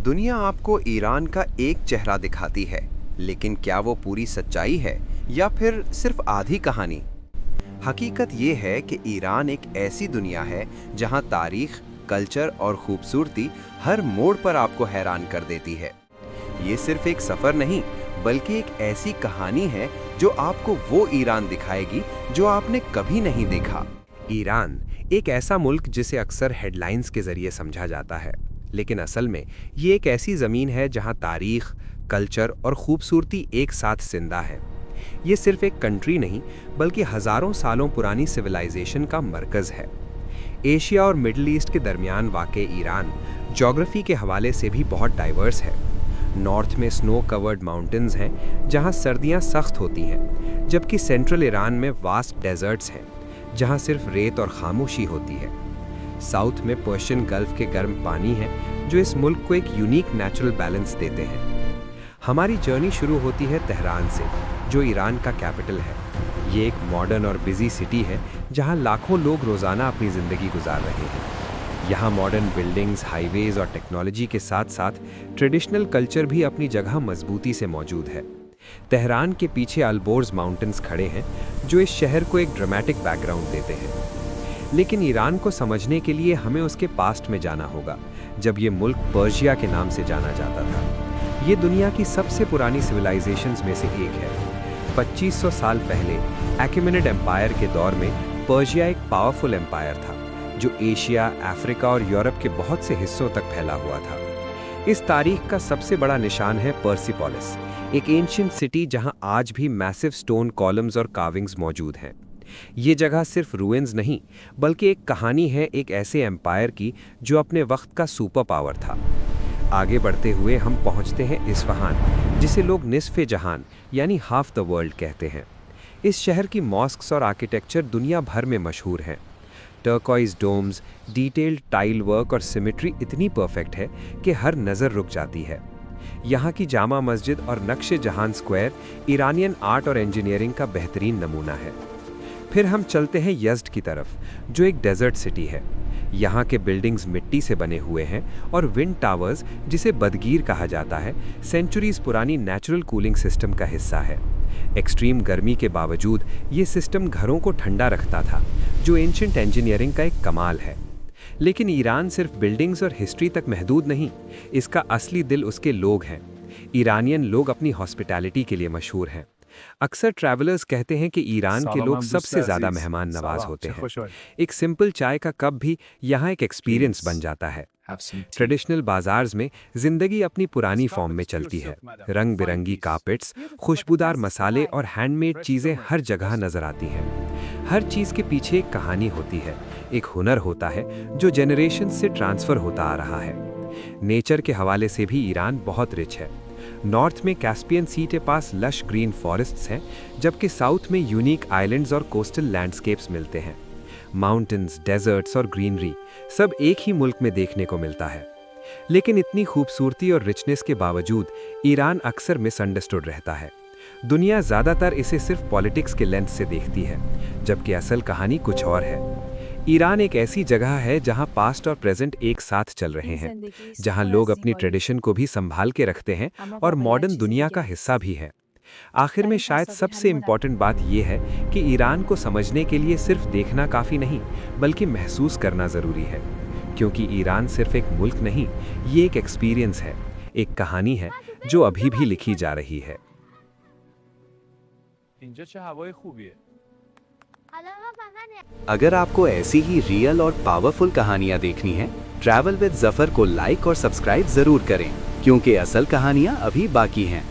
दुनिया आपको ईरान का एक चेहरा दिखाती है, लेकिन क्या वो पूरी सच्चाई है या फिर सिर्फ आधी कहानी? हकीकत ये है कि ईरान एक ऐसी दुनिया है जहां तारीख, कल्चर और खूबसूरती हर मोड़ पर आपको हैरान कर देती है। ये सिर्फ एक सफ़र नहीं, बल्कि एक ऐसी कहानी है जो आपको वो ईरान दिखाएगी जो आपने कभी नहीं देखा। ईरान एक ऐसा मुल्क जिसे अक्सर हेडलाइंस के जरिए समझा जाता है, लेकिन असल में ये एक ऐसी ज़मीन है जहां तारीख, कल्चर और खूबसूरती एक साथ जिंदा है। ये सिर्फ एक कंट्री नहीं, बल्कि हज़ारों सालों पुरानी सिविलाइजेशन का मरकज़ है। एशिया और मिडल ईस्ट के दरमियान वाक़े ईरान ज्योग्राफी के हवाले से भी बहुत डाइवर्स है। नॉर्थ में स्नो कवर्ड माउंटेन्स हैं जहां सर्दियां सख्त होती हैं, जबकि सेंट्रल ईरान में वास्ट डेजर्ट्स हैं जहां सिर्फ रेत और खामोशी होती है। साउथ में पर्शियन गल्फ के गर्म पानी है जो इस मुल्क को एक यूनिक नेचुरल बैलेंस देते हैं। हमारी जर्नी शुरू होती है तेहरान से, जो ईरान का कैपिटल है। ये एक मॉडर्न और बिजी सिटी है जहां लाखों लोग रोज़ाना अपनी ज़िंदगी गुजार रहे हैं। यहाँ मॉडर्न बिल्डिंग्स, हाईवेज और टेक्नोलॉजी के साथ साथ ट्रेडिशनल कल्चर भी अपनी जगह मजबूती से मौजूद है। तेहरान के पीछे अल्बोर्ज माउंटेन्स खड़े हैं जो इस शहर को एक ड्रामेटिक बैकग्राउंड देते हैं। लेकिन ईरान को समझने के लिए हमें उसके पास्ट में जाना होगा, जब ये मुल्क पर्शिया के नाम से जाना जाता था। ये दुनिया की सबसे पुरानी सिविलाइजेशंस में से एक है। 2500 साल पहले अकेमेनिड एम्पायर के दौर में पर्शिया एक पावरफुल एम्पायर था जो एशिया, अफ्रीका और यूरोप के बहुत से हिस्सों तक फैला हुआ था। इस तारीख का सबसे बड़ा निशान है पर्सिपोलिस, एक एंशिएंट सिटी जहां आज भी मैसिव स्टोन कॉलम्स और कार्विंग्स मौजूद हैं। ये जगह सिर्फ रूइंस नहीं, बल्कि एक कहानी है एक ऐसे एम्पायर की जो अपने वक्त का सुपर पावर था। आगे बढ़ते हुए हम पहुंचते हैं इस्फहान, जिसे लोग निस्फ़े जहान यानी हाफ द वर्ल्ड कहते हैं। इस शहर की मॉस्क्स और आर्किटेक्चर दुनिया भर में मशहूर हैं। Turquoise domes, detailed tile work और सिमेट्री इतनी परफेक्ट है कि हर नज़र रुक जाती है। यहाँ की जामा मस्जिद और नक्शे जहान स्क्वायर ईरानियन आर्ट और इंजीनियरिंग का बेहतरीन नमूना है। फिर हम चलते हैं यज़्द की तरफ, जो एक डेजर्ट सिटी है। यहाँ के बिल्डिंग्स मिट्टी से बने हुए हैं और विंड टावर्स, जिसे बदगीर कहा जाता है, सेंचुरीज पुरानी नेचुरल कूलिंग सिस्टम का हिस्सा है। एक्सट्रीम गर्मी के बावजूद ये सिस्टम घरों को ठंडा रखता था, जो एंशिएंट इंजीनियरिंग का एक कमाल है। लेकिन ईरान सिर्फ बिल्डिंग्स और हिस्ट्री तक महदूद नहीं, इसका असली दिल उसके लोग हैं। ईरानियन लोग अपनी हॉस्पिटैलिटी के लिए मशहूर हैं। अक्सर ट्रैवलर्स कहते हैं कि ईरान के लोग सबसे ज़्यादा मेहमान नवाज होते हैं। एक सिंपल चाय का कप भी यहाँ एक एक्सपीरियंस बन जाता है। ट्रेडिशनल बाजार्स में जिंदगी अपनी पुरानी फॉर्म में चलती है। रंग बिरंगी कारपेट्स, खुशबूदार मसाले और हैंडमेड चीज़ें हर जगह नजर आती हैं। हर चीज़ के पीछे एक कहानी होती है, एक हुनर होता है जो जनरेशन से ट्रांसफ़र होता आ रहा है। नेचर के हवाले से भी ईरान बहुत रिच है। नॉर्थ में कैस्पियन सी के पास लश ग्रीन फॉरेस्ट्स हैं, जबकि साउथ में यूनिक आइलैंड्स और कोस्टल लैंडस्केप्स मिलते हैं। माउंटेन्स, डेजर्ट्स और ग्रीनरी सब एक ही मुल्क में देखने को मिलता है। लेकिन इतनी खूबसूरती और रिचनेस के बावजूद ईरान अक्सर मिसअंडरस्टूड रहता है। दुनिया ज़्यादातर इसे सिर्फ पॉलिटिक्स के लेंस से देखती है, जबकि असल कहानी कुछ और है। ईरान एक ऐसी जगह है जहां पास्ट और प्रेजेंट एक साथ चल रहे हैं, जहां लोग अपनी ट्रेडिशन को भी संभाल के रखते हैं और मॉडर्न दुनिया का हिस्सा भी है। आखिर में शायद सबसे इम्पॉर्टेंट बात यह है कि ईरान को समझने के लिए सिर्फ देखना काफ़ी नहीं, बल्कि महसूस करना ज़रूरी है। क्योंकि ईरान सिर्फ एक मुल्क नहीं, ये एक एक्सपीरियंस है, एक कहानी है जो अभी भी लिखी जा रही है। अगर आपको ऐसी ही रियल और पावरफुल कहानियाँ देखनी हैं, ट्रैवल विद जफर को लाइक और सब्सक्राइब ज़रूर करें, क्योंकि असल कहानियाँ अभी बाकी हैं।